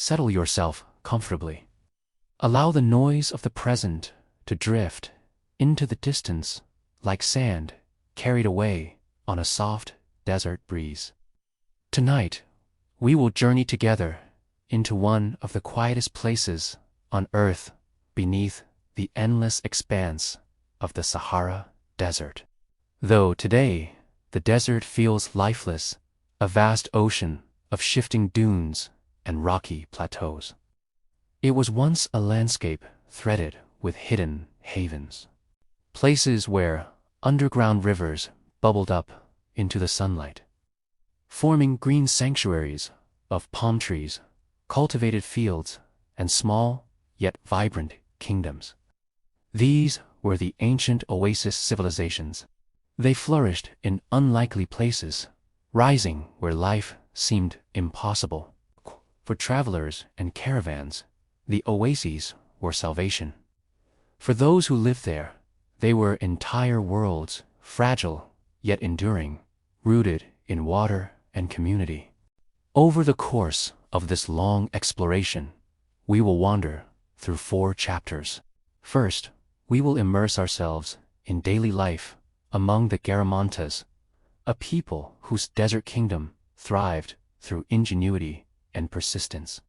settle yourself comfortably. Allow the noise of the present to drift into the distance like sand carried away on a soft desert breeze. Tonight, we will journey together into one of the quietest places on Earth beneath the endless expanse of the Sahara Desert. Though today, the desert feels lifeless, a vast ocean of shifting dunes and rocky plateaus. It was once a landscape threaded with hidden havens, places where underground rivers bubbled up into the sunlight, forming green sanctuaries of palm trees, cultivated fields, and small yet vibrant kingdoms. These were the ancient oasis civilizations. They flourished in unlikely places, rising where life seemed impossible. For travelers and caravans, the oases were salvation. For those who lived there, they were entire worlds, fragile yet enduring, rooted in water and community. Over the course of this long exploration, we will wander through 4 chapters. First, we will immerse ourselves in daily life among the Garamantes, a people whose desert kingdom thrived through ingenuity and persistence.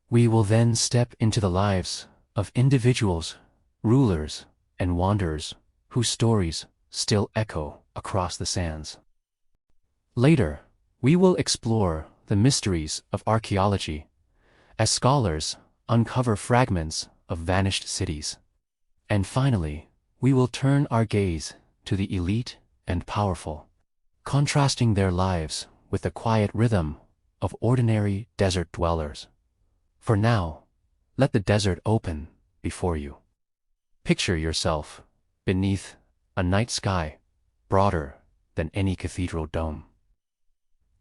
We will then step into the lives of individuals, rulers, and wanderers whose stories still echo across the sands. Later, we will explore the mysteries of archaeology as scholars uncover fragments of vanished cities. And finally, we will turn our gaze to the elite and powerful, contrasting their lives with the quiet rhythm of ordinary desert dwellers. For now, let the desert open before you. Picture yourself beneath a night sky broader than any cathedral dome.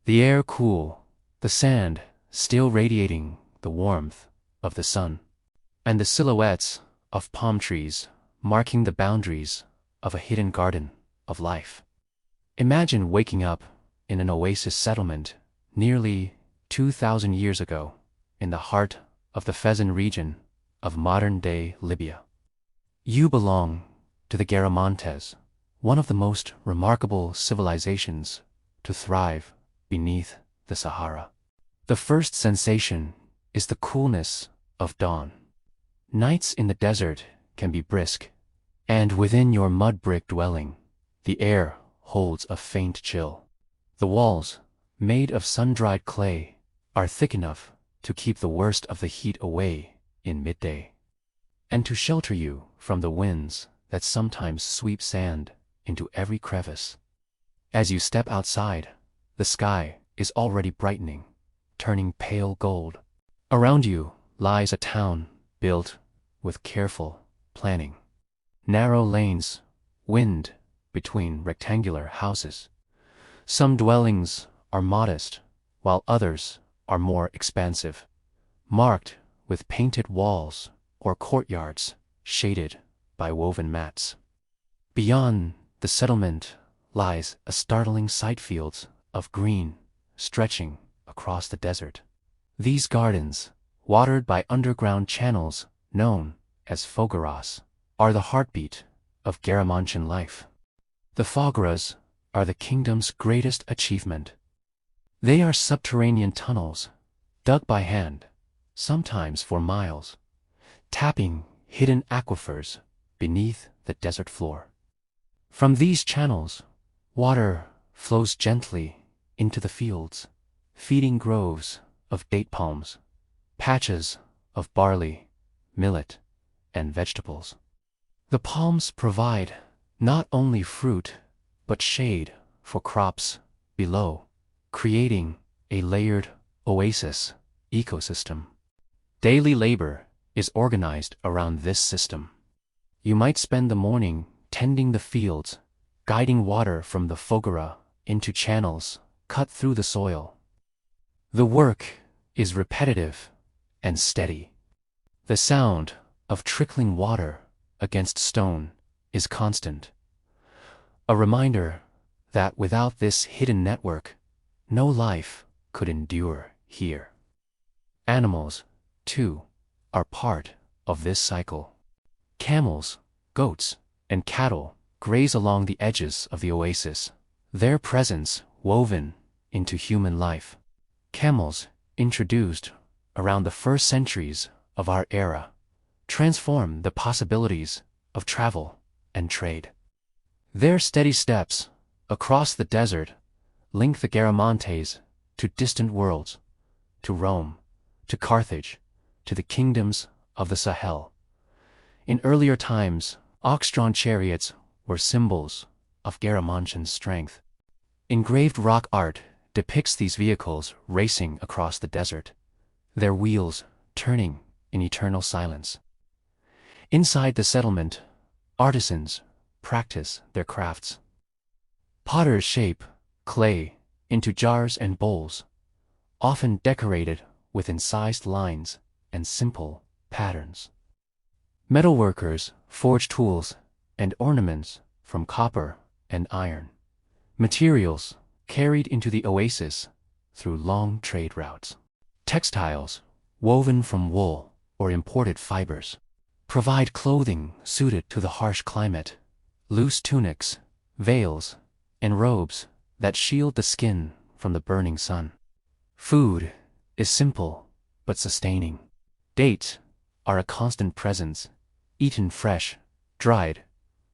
The air cool, the sand still radiating the warmth of the sun, and the silhouettes of palm trees marking the boundaries of a hidden garden of life. Imagine waking up in an oasis settlement nearly 2,000 years ago in the heart of the Fezzan region of modern-day Libya. You belong to the Garamantes, one of the most remarkable civilizations to thrive beneath the Sahara. The first sensation is the coolness of dawn. Nights in the desert can be brisk, and within your mud-brick dwelling, the air holds a faint chill. The walls, made of sun-dried clay, are thick enough to keep the worst of the heat away in midday, and to shelter you from the winds that sometimes sweep sand into every crevice. As you step outside, the sky is already brightening, turning pale gold. Around you lies a town built with careful planning. Narrow lanes wind between rectangular houses. Some dwellings are modest, while others are more expansive, marked with painted walls or courtyards shaded by woven mats. Beyond the settlement lies a startling sight, fields of green stretching across the desert. These gardens, watered by underground channels known as foggaras, are the heartbeat of Garamantian life. The foggaras are the kingdom's greatest achievement. They are subterranean tunnels, dug by hand, sometimes for miles, tapping hidden aquifers beneath the desert floor. From these channels, water flows gently into the fields, feeding groves of date palms, patches of barley, millet, and vegetables. The palms provide not only fruit, but shade for crops below, creating a layered oasis ecosystem. Daily labor is organized around this system. You might spend the morning tending the fields, guiding water from the foggara into channels cut through the soil. The work is repetitive and steady. The sound of trickling water against stone is constant, a reminder that without this hidden network, no life could endure here. Animals, too, are part of this cycle. Camels, goats, and cattle graze along the edges of the oasis, their presence woven into human life. Camels, introduced around the first centuries of our era, transform the possibilities of travel and trade. Their steady steps across the desert link the Garamantes to distant worlds, to Rome, to Carthage, to the kingdoms of the Sahel. In earlier times, ox-drawn chariots were symbols of Garamantian strength. Engraved rock art depicts these vehicles racing across the desert, their wheels turning in eternal silence. Inside the settlement, artisans practice their crafts. Potters shape clay into jars and bowls, often decorated with incised lines and simple patterns. Metalworkers forge tools and ornaments from copper and iron, materials carried into the oasis through long trade routes. Textiles, woven from wool or imported fibers, provide clothing suited to the harsh climate, loose tunics, veils, and robes that shield the skin from the burning sun. Food is simple but sustaining. Dates are a constant presence, eaten fresh, dried,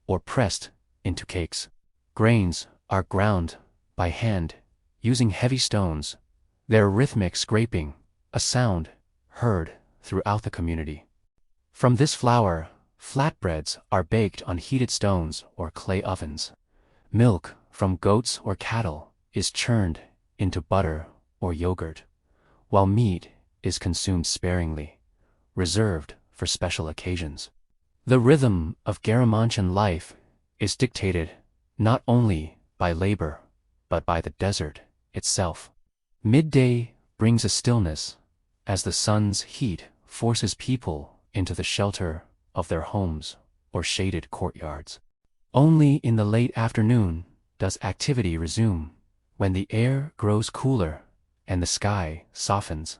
or pressed into cakes. Grains are ground by hand using heavy stones, their rhythmic scraping a sound heard throughout the community. From this flour, flatbreads are baked on heated stones or clay ovens. Milk from goats or cattle is churned into butter or yogurt, while meat is consumed sparingly, reserved for special occasions. The rhythm of Garamantian life is dictated not only by labor, but by the desert itself. Midday brings a stillness as the sun's heat forces people into the shelter of their homes or shaded courtyards. Only in the late afternoon does activity resume, when the air grows cooler and the sky softens.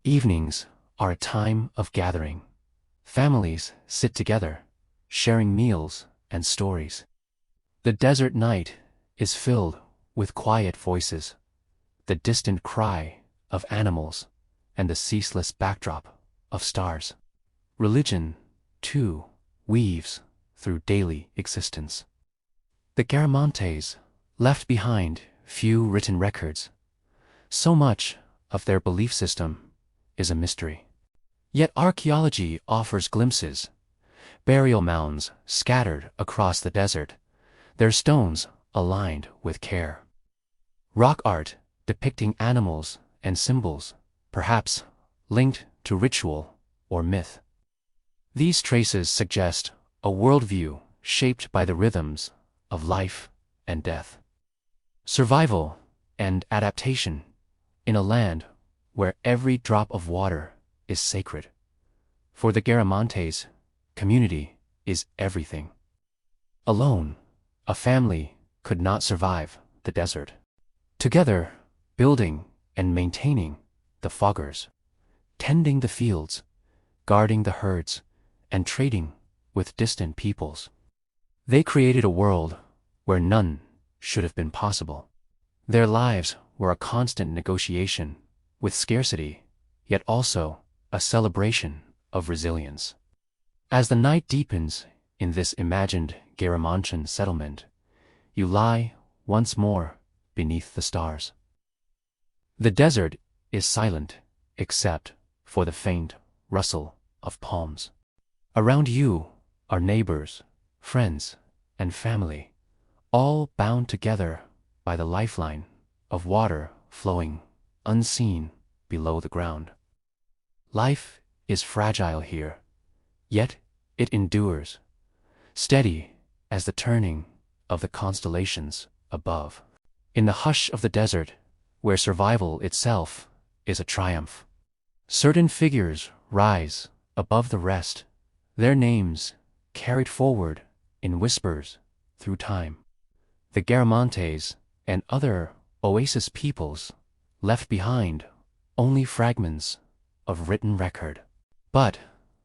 Evenings are a time of gathering. Families sit together, sharing meals and stories. The desert night is filled with quiet voices, the distant cry of animals, and the ceaseless backdrop of stars. Religion, too, weaves through daily existence. The Garamantes left behind few written records. So much of their belief system is a mystery. Yet archaeology offers glimpses. Burial mounds scattered across the desert, their stones aligned with care. Rock art depicting animals and symbols, perhaps linked to ritual or myth. These traces suggest a worldview shaped by the rhythms of life and death. Survival and adaptation in a land where every drop of water is sacred. For the Garamantes, community is everything. Alone, a family could not survive the desert. Together, building and maintaining the foggaras, tending the fields, guarding the herds, and trading with distant peoples. They created a world where none should have been possible. Their lives were a constant negotiation with scarcity, yet also a celebration of resilience. As the night deepens in this imagined Garamantian settlement, you lie once more beneath the stars. The desert is silent except for the faint rustle of palms. Around you are neighbors, friends, and family, all bound together by the lifeline of water flowing unseen below the ground. Life is fragile here, yet it endures, steady as the turning of the constellations above. In the hush of the desert, where survival itself is a triumph, certain figures rise above the rest, their names carried forward in whispers through time. The Garamantes and other oasis peoples left behind only fragments of written record. But,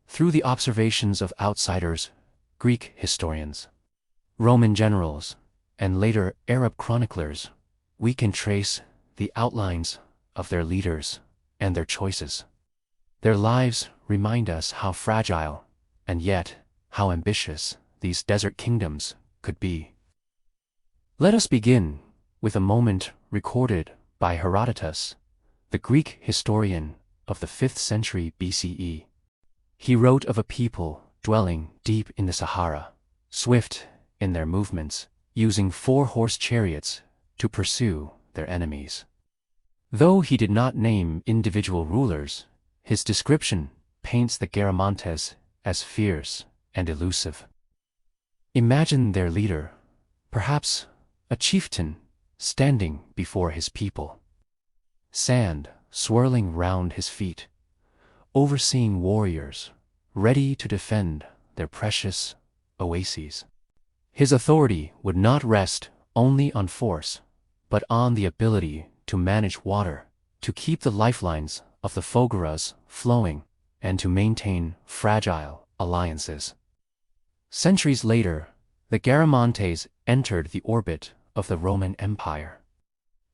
through the observations of outsiders, Greek historians, Roman generals, and later Arab chroniclers, we can trace the outlines of their leaders and their choices. Their lives remind us how fragile, and yet how ambitious, these desert kingdoms could be. Let us begin with a moment recorded by Herodotus, the Greek historian of the 5th century BCE. He wrote of a people dwelling deep in the Sahara, swift in their movements, using 4-horse chariots to pursue their enemies. Though he did not name individual rulers, his description paints the Garamantes as fierce and elusive. Imagine their leader, perhaps a chieftain, standing before his people. Sand swirling round his feet, overseeing warriors, ready to defend their precious oases. His authority would not rest only on force, but on the ability to manage water, to keep the lifelines of the foggaras flowing, and to maintain fragile alliances. Centuries later, the Garamantes entered the orbit of the Roman Empire.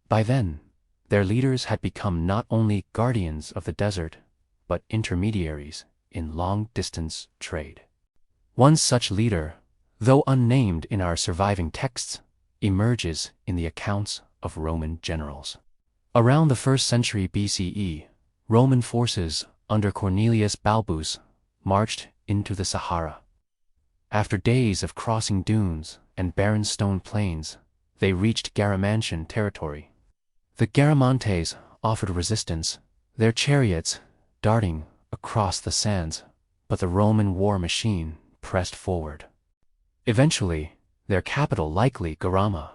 By then, their leaders had become not only guardians of the desert, but intermediaries in long-distance trade. One such leader, though unnamed in our surviving texts, emerges in the accounts of Roman generals. Around the 1st century BCE, Roman forces under Cornelius Balbus marched into the Sahara. After days of crossing dunes and barren stone plains, they reached Garamantian territory. The Garamantes offered resistance, their chariots darting across the sands, but the Roman war machine pressed forward. Eventually, their capital, likely Garama,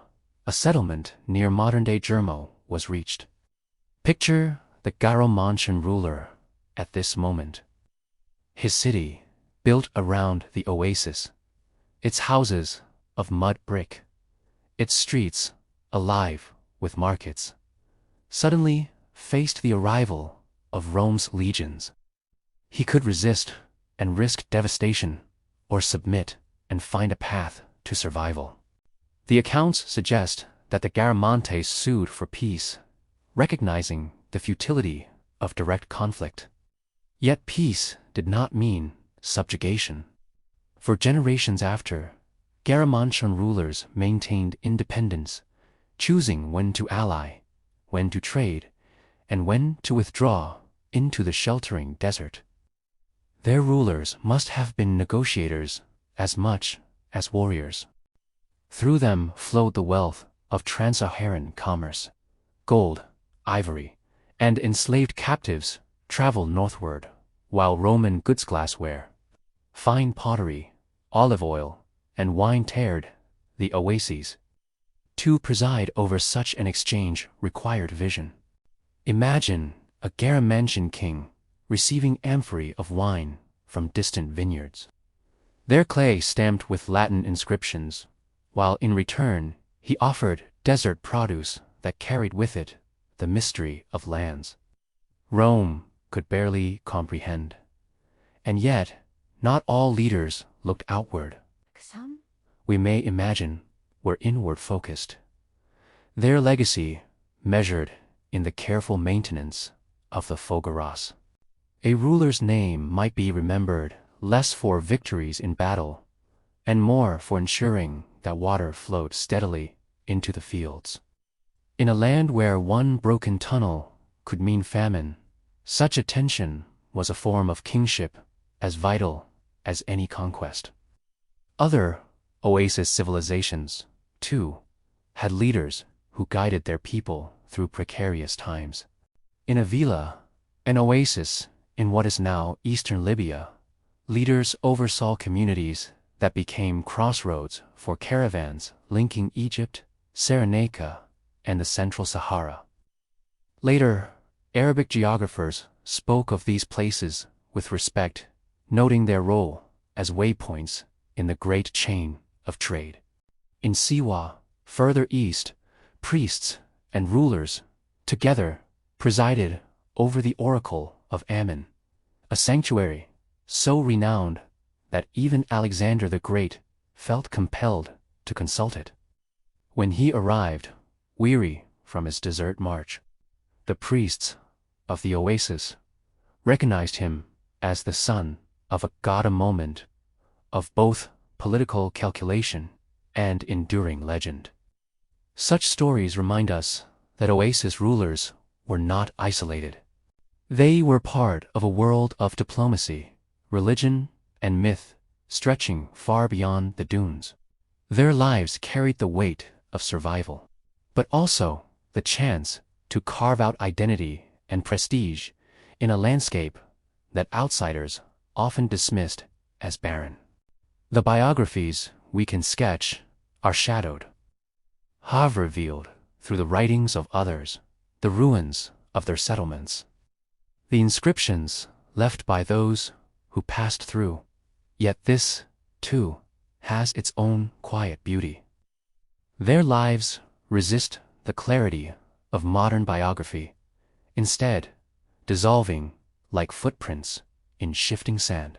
a settlement near modern-day Jermo, was reached. Picture the Garamantian ruler at this moment. His city, built around the oasis, its houses of mud brick, its streets alive with markets, suddenly faced the arrival of Rome's legions. He could resist and risk devastation, or submit and find a path to survival. The accounts suggest that the Garamantes sued for peace, recognizing the futility of direct conflict. Yet peace did not mean subjugation. For generations after, Garamantian rulers maintained independence, choosing when to ally, when to trade, and when to withdraw into the sheltering desert. Their rulers must have been negotiators as much as warriors. Through them flowed the wealth of trans-Saharan commerce. Gold, ivory, and enslaved captives traveled northward, while Roman goods, glassware, fine pottery, olive oil, and wine tarred the oases. To preside over such an exchange required vision. Imagine a Garamantian king receiving amphorae of wine from distant vineyards, their clay stamped with Latin inscriptions, while in return he offered desert produce that carried with it the mystery of lands Rome could barely comprehend. And yet, not all leaders looked outward. Some, we may imagine, were inward-focused. Their legacy measured in the careful maintenance of the foggaras. A ruler's name might be remembered less for victories in battle, and more for ensuring that water flowed steadily into the fields. In a land where one broken tunnel could mean famine, such attention was a form of kingship as vital as any conquest. Other oasis civilizations, too, had leaders who guided their people through precarious times. In Awjila, an oasis in what is now eastern Libya, leaders oversaw communities that became crossroads for caravans linking Egypt, Cyrenaica, and the Central Sahara. Later, Arabic geographers spoke of these places with respect, noting their role as waypoints in the great chain of trade. In Siwa, further east, priests and rulers together presided over the oracle of Ammon, a sanctuary so renowned that even Alexander the Great felt compelled to consult it. When he arrived, weary from his desert march, the priests of the oasis recognized him as the son of a god, a moment of both political calculation and enduring legend. Such stories remind us that oasis rulers were not isolated. They were part of a world of diplomacy, religion, and myth stretching far beyond the dunes. Their lives carried the weight of survival, but also the chance to carve out identity and prestige in a landscape that outsiders often dismissed as barren. The biographies we can sketch are shadowed, have revealed through the writings of others the ruins of their settlements, the inscriptions left by those who passed through. Yet this, too, has its own quiet beauty. Their lives resist the clarity of modern biography, instead dissolving like footprints in shifting sand.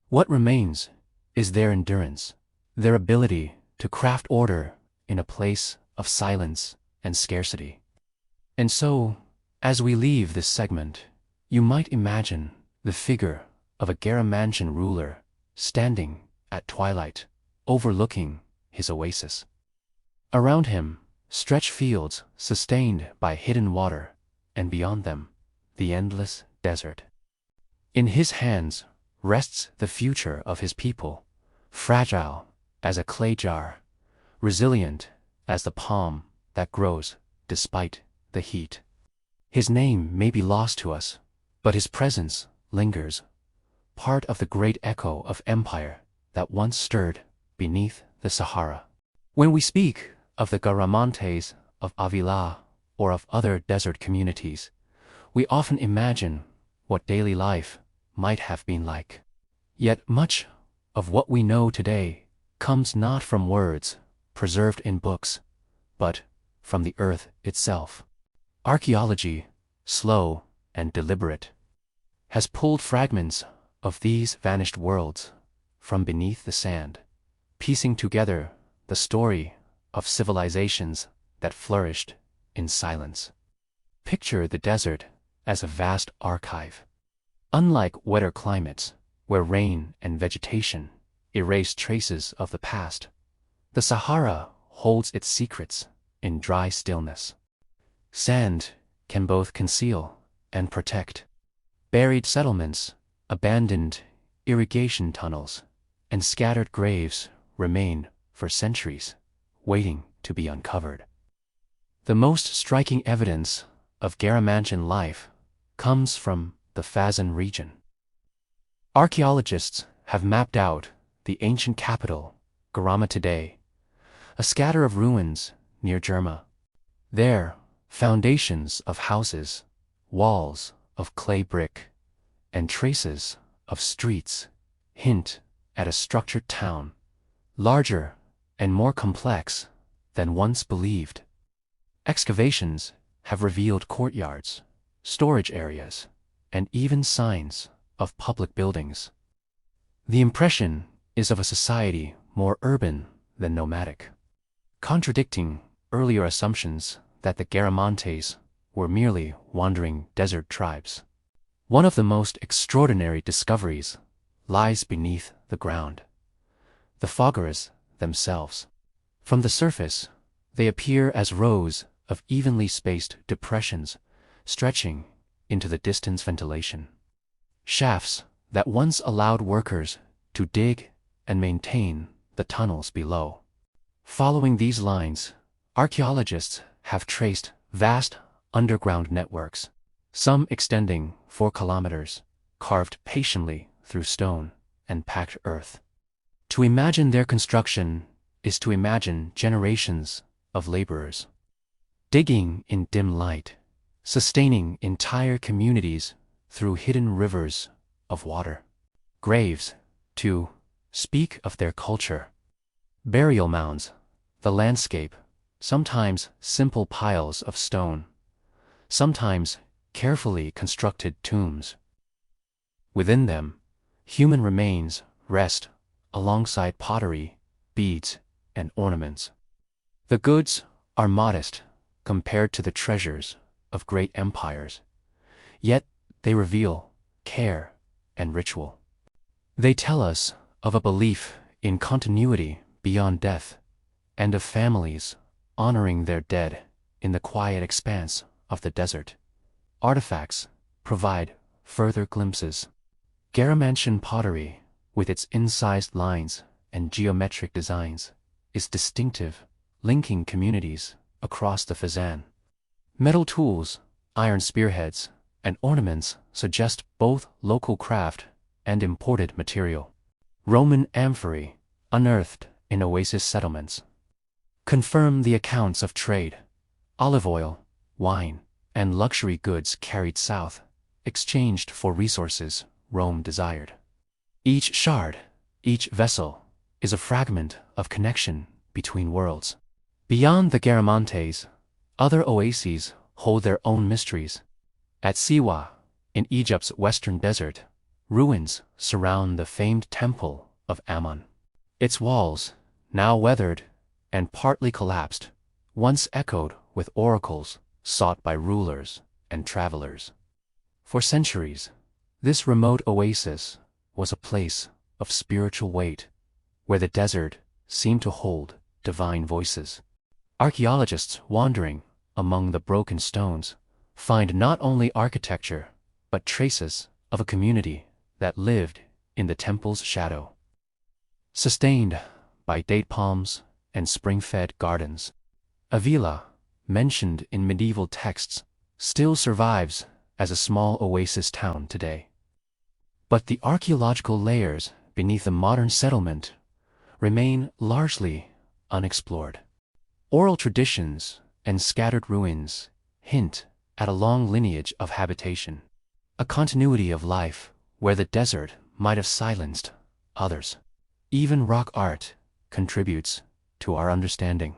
What remains is their endurance, their ability to craft order in a place of silence and scarcity. And so, as we leave this segment, you might imagine the figure of a Garamantian ruler standing at twilight, overlooking his oasis. Around him stretch fields sustained by hidden water, and beyond them, the endless desert. In his hands rests the future of his people, fragile as a clay jar, resilient as the palm that grows despite the heat. His name may be lost to us, but his presence lingers, part of the great echo of empire that once stirred beneath the Sahara. When we speak of the Garamantes of Awjila or of other desert communities, we often imagine what daily life might have been like. Yet much of what we know today comes not from words preserved in books, but from the earth itself. Archaeology, slow and deliberate, has pulled fragments of these vanished worlds from beneath the sand, piecing together the story of civilizations that flourished in silence. Picture the desert as a vast archive. Unlike wetter climates, where rain and vegetation erase traces of the past, the Sahara holds its secrets in dry stillness. Sand can both conceal and protect. Buried settlements, abandoned irrigation tunnels, and scattered graves remain for centuries, waiting to be uncovered. The most striking evidence of Garamantian life comes from the Fezzan region. Archaeologists have mapped out the ancient capital, Garamantes today, a scatter of ruins near Jerma. There, foundations of houses, walls of clay brick, and traces of streets hint at a structured town, larger and more complex than once believed. Excavations have revealed courtyards, storage areas, and even signs of public buildings. The impression is of a society more urban than nomadic, contradicting earlier assumptions that the Garamantes were merely wandering desert tribes. One of the most extraordinary discoveries lies beneath the ground: the foggaras themselves. From the surface, they appear as rows of evenly spaced depressions stretching into the distant ventilation. Shafts that once allowed workers to dig and maintain the tunnels below. Following these lines, archaeologists have traced vast underground networks, some extending 4 kilometers, carved patiently through stone and packed earth. To imagine their construction is to imagine generations of laborers, digging in dim light, sustaining entire communities through hidden rivers of water. Graves, to speak of their culture. Burial mounds, the landscape, sometimes simple piles of stone, sometimes carefully constructed tombs. Within them, human remains rest alongside pottery, beads, and ornaments. The goods are modest compared to the treasures of great empires, yet they reveal care and ritual. They tell us of a belief in continuity beyond death, and of families honoring their dead in the quiet expanse of the desert. Artifacts provide further glimpses. Garamantian pottery, with its incised lines and geometric designs, is distinctive, linking communities across the Fezzan. Metal tools, iron spearheads, and ornaments suggest both local craft and imported material. Roman amphorae, unearthed in oasis settlements, confirm the accounts of trade. Olive oil, wine, and luxury goods carried south, exchanged for resources Rome desired. Each shard, each vessel, is a fragment of connection between worlds. Beyond the Garamantes, other oases hold their own mysteries. At Siwa, in Egypt's western desert, ruins surround the famed temple of Ammon. Its walls, now weathered and partly collapsed, once echoed with oracles sought by rulers and travelers. For centuries, this remote oasis was a place of spiritual weight, where the desert seemed to hold divine voices. Archaeologists wandering among the broken stones find not only architecture, but traces of a community that lived in the temple's shadow. Sustained by date palms and spring-fed gardens, Awjila, mentioned in medieval texts, still survives as a small oasis town today. But the archaeological layers beneath the modern settlement remain largely unexplored. Oral traditions and scattered ruins hint at a long lineage of habitation, a continuity of life where the desert might have silenced others. Even rock art contributes to our understanding.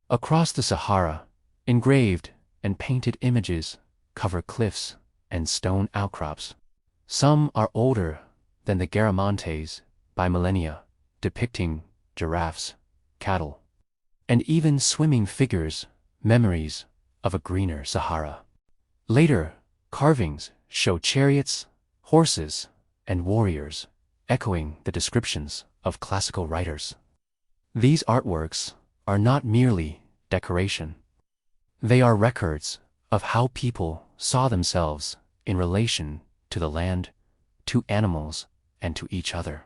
Across the Sahara, engraved and painted images cover cliffs and stone outcrops. Some are older than the Garamantes by millennia, depicting giraffes, cattle, and even swimming figures, memories of a greener Sahara. Later, carvings show chariots, horses, and warriors, echoing the descriptions of classical writers. These artworks are not merely decoration. They are records of how people saw themselves in relation to the land, to animals, and to each other.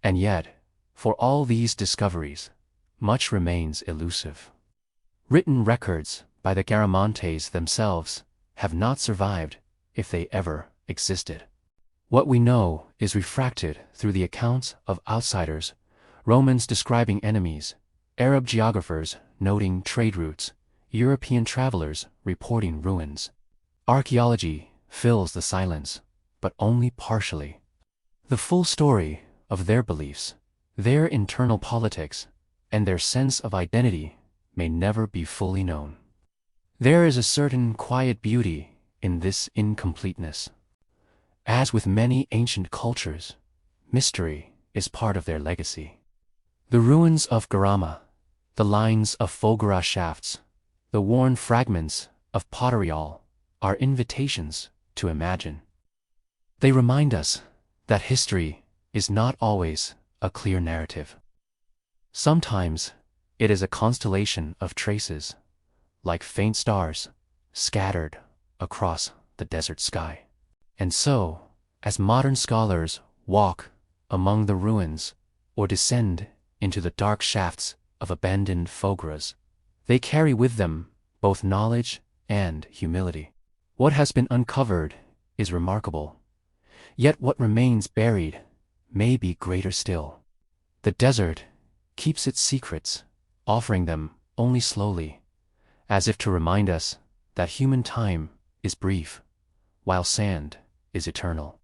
And yet, for all these discoveries, much remains elusive. Written records by the Garamantes themselves have not survived, if they ever existed. What we know is refracted through the accounts of outsiders, Romans describing enemies, Arab geographers noting trade routes, European travelers reporting ruins. Archaeology fills the silence, but only partially. The full story of their beliefs, their internal politics, and their sense of identity may never be fully known. There is a certain quiet beauty in this incompleteness. As with many ancient cultures, mystery is part of their legacy. The ruins of Garama, the lines of foggaras shafts, the worn fragments of pottery all are invitations to imagine. They remind us that history is not always a clear narrative. Sometimes it is a constellation of traces, like faint stars scattered across the desert sky. And so, as modern scholars walk among the ruins or descend into the dark shafts of abandoned foggaras, they carry with them both knowledge and humility. What has been uncovered is remarkable, yet what remains buried may be greater still. The desert keeps its secrets, offering them only slowly, as if to remind us that human time is brief, while sand is eternal.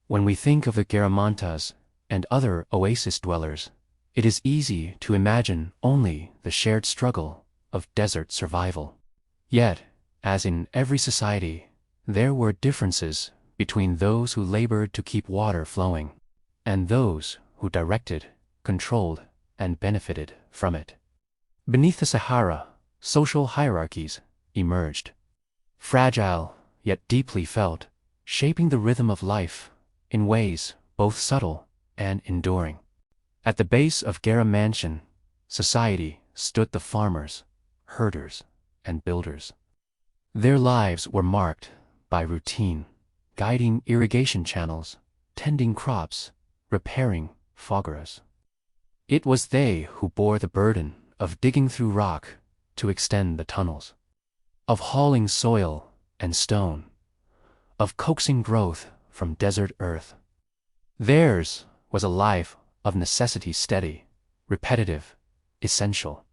When we think of the Garamantes and other oasis dwellers, it is easy to imagine only the shared struggle of desert survival. Yet, as in every society, there were differences between those who labored to keep water flowing and those who directed, controlled, and benefited from it. Beneath the Sahara, social hierarchies emerged, fragile yet deeply felt, shaping the rhythm of life in ways both subtle and enduring. At the base of Garamantes society stood the farmers, herders, and builders. Their lives were marked by routine, guiding irrigation channels, tending crops, repairing foggaras. It was they who bore the burden of digging through rock to extend the tunnels, of hauling soil and stone, of coaxing growth from desert earth. Theirs was a life of necessity, steady, repetitive, essential.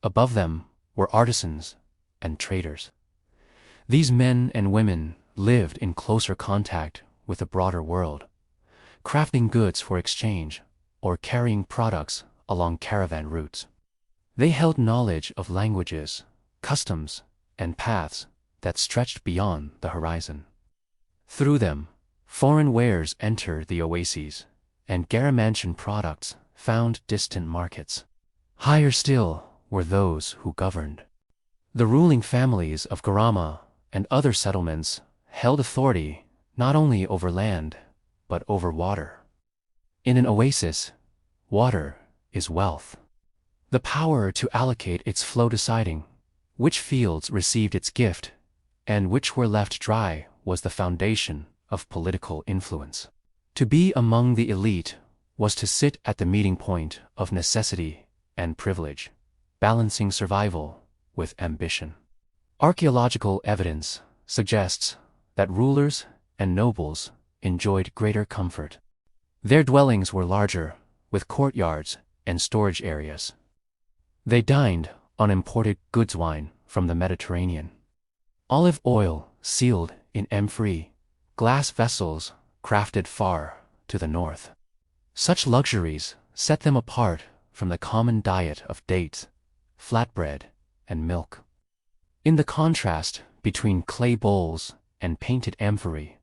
Above them were artisans and traders. These men and women lived in closer contact with the broader world, crafting goods for exchange or carrying products along caravan routes. They held knowledge of languages, customs, and paths that stretched beyond the horizon. Through them, foreign wares entered the oases, and Garamantes products found distant markets. Higher still were those who governed. The ruling families of Garama and other settlements held authority not only over land, but over water. In an oasis, water is wealth. The power to allocate its flow, deciding which fields received its gift and which were left dry, was the foundation of political influence. To be among the elite was to sit at the meeting point of necessity and privilege, balancing survival with ambition. Archaeological evidence suggests that rulers and nobles enjoyed greater comfort. Their dwellings were larger, with courtyards and storage areas. They dined on imported goods, wine from the Mediterranean, olive oil sealed in amphorae, glass vessels crafted far to the north. Such luxuries set them apart from the common diet of dates, flatbread, and milk. In the contrast between clay bowls and painted amphorae,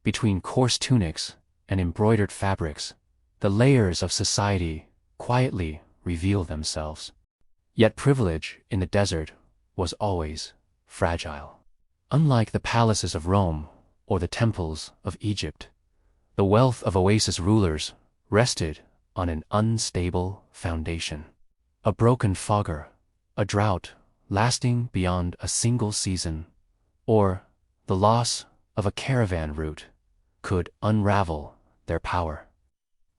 between coarse tunics and embroidered fabrics, the layers of society quietly reveal themselves. Yet privilege in the desert was always fragile. Unlike the palaces of Rome or the temples of Egypt, the wealth of oasis rulers rested on an unstable foundation. A broken foggar, a drought lasting beyond a single season, or the loss of a caravan route could unravel their power.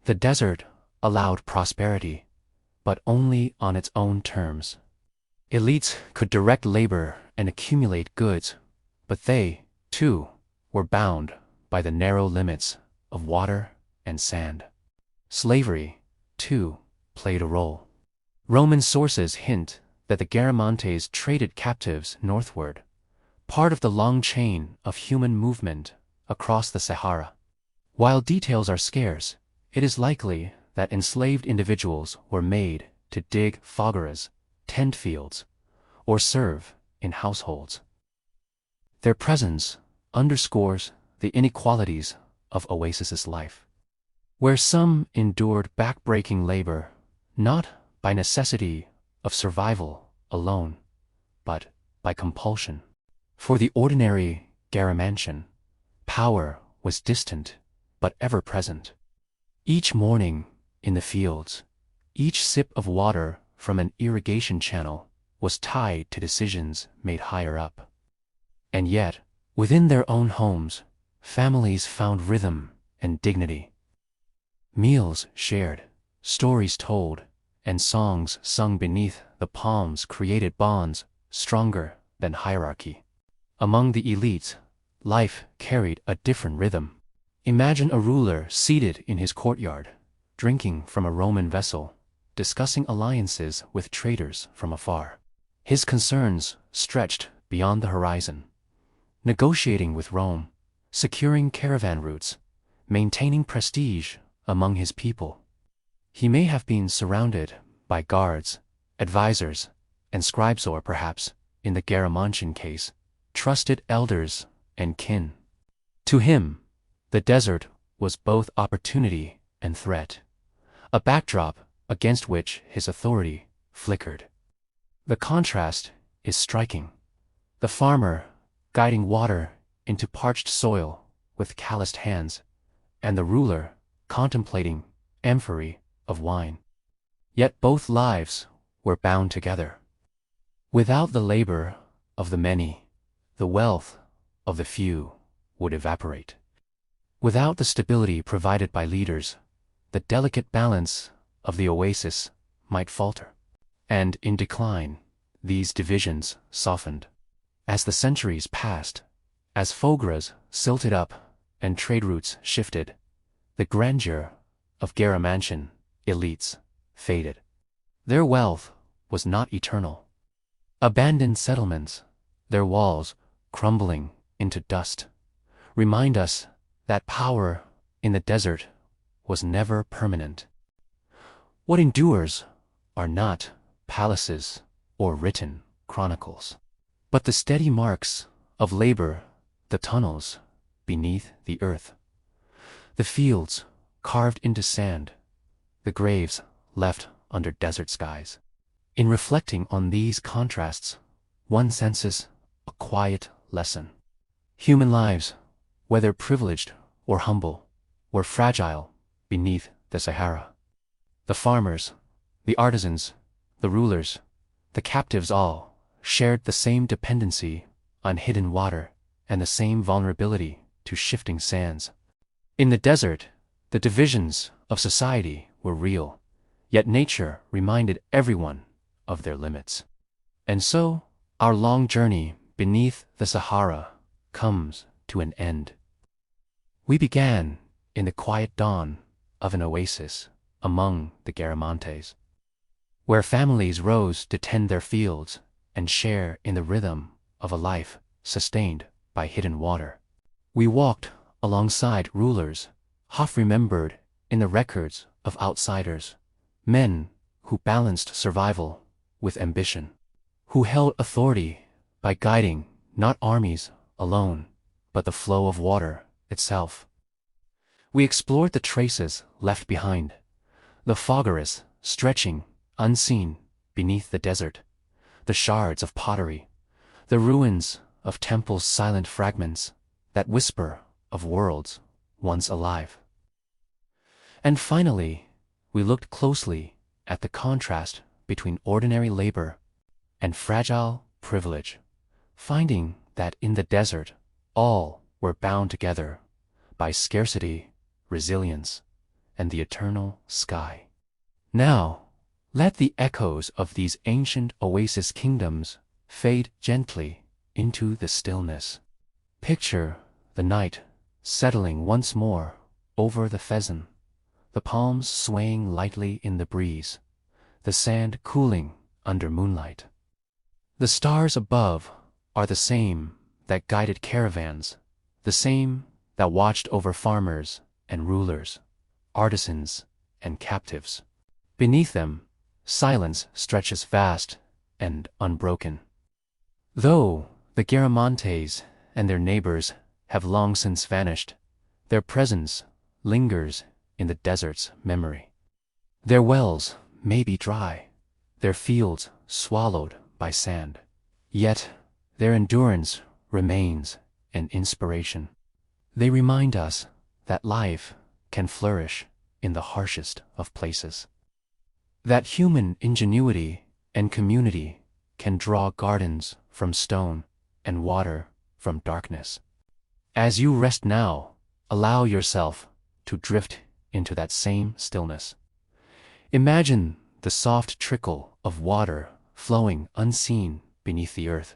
The desert allowed prosperity, but only on its own terms. Elites could direct labor and accumulate goods, but they, too, were bound by the narrow limits of water and sand. Slavery, too, played a role. Roman sources hint that the Garamantes traded captives northward, part of the long chain of human movement across the Sahara. While details are scarce, it is likely that enslaved individuals were made to dig foggaras, tend fields, or serve in households. Their presence underscores the inequalities of oasis life, where some endured back-breaking labor, not by necessity of survival alone, but by compulsion. For the ordinary Garamantes, power was distant but ever present. Each morning in the fields, each sip of water from an irrigation channel was tied to decisions made higher up. And yet, within their own homes, families found rhythm and dignity. Meals shared, stories told, and songs sung beneath the palms created bonds stronger than hierarchy. Among the elites, life carried a different rhythm. Imagine a ruler seated in his courtyard, drinking from a Roman vessel, discussing alliances with traders from afar. His concerns stretched beyond the horizon, negotiating with Rome, securing caravan routes, maintaining prestige among his people. He may have been surrounded by guards, advisors, and scribes, or perhaps, in the Garamantes case, trusted elders and kin. To him, the desert was both opportunity and threat, a backdrop against which his authority flickered. The contrast is striking. The farmer guiding water into parched soil with calloused hands, and the ruler contemplating amphorae of wine. Yet both lives were bound together. Without the labor of the many, the wealth of the few would evaporate. Without the stability provided by leaders, the delicate balance of the oasis might falter. And in decline, these divisions softened. As the centuries passed, as foggaras silted up and trade routes shifted, the grandeur of Garamantian elites faded. Their wealth was not eternal. Abandoned settlements, their walls crumbling into dust, remind us that power in the desert was never permanent. What endures are not palaces or written chronicles, but the steady marks of labor, the tunnels beneath the earth, the fields carved into sand, the graves left under desert skies. In reflecting on these contrasts, one senses a quiet lesson. Human lives, whether privileged or humble, were fragile beneath the Sahara. The farmers, the artisans, the rulers, the captives all shared the same dependency on hidden water and the same vulnerability to shifting sands. In the desert, the divisions of society were real, yet nature reminded everyone of their limits. And so, our long journey beneath the Sahara comes to an end. We began in the quiet dawn of an oasis among the Garamantes, where families rose to tend their fields and share in the rhythm of a life sustained by hidden water. We walked alongside rulers, half remembered in the records of outsiders, men who balanced survival with ambition, who held authority by guiding not armies alone, but the flow of water itself. We explored the traces left behind, the foggaras stretching unseen beneath the desert, the shards of pottery, the ruins of temples' silent fragments that whisper of worlds once alive. And finally, we looked closely at the contrast between ordinary labor and fragile privilege, finding that in the desert all were bound together by scarcity, resilience, and the eternal sky. Now, let the echoes of these ancient oasis kingdoms fade gently into the stillness. Picture the night settling once more over the Fezzan, the palms swaying lightly in the breeze, the sand cooling under moonlight. The stars above are the same that guided caravans, the same that watched over farmers and rulers, artisans and captives. Beneath them, silence stretches vast and unbroken. Though the Garamantes and their neighbors have long since vanished, their presence lingers in the desert's memory. Their wells may be dry, their fields swallowed by sand, yet their endurance remains an inspiration. They remind us that life can flourish in the harshest of places, that human ingenuity and community can draw gardens from stone and water from darkness. As you rest now, allow yourself to drift into that same stillness. Imagine the soft trickle of water flowing unseen beneath the earth,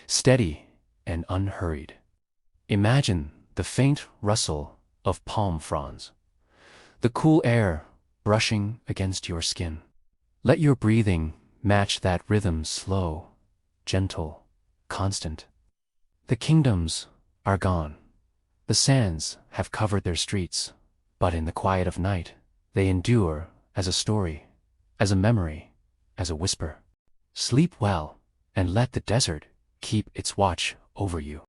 steady and unhurried. Imagine the faint rustle of palm fronds, the cool air brushing against your skin. Let your breathing match that rhythm, slow, gentle, constant. The kingdoms are gone. The sands have covered their streets, but in the quiet of night, they endure as a story, as a memory, as a whisper. Sleep well, and let the desert keep its watch over you.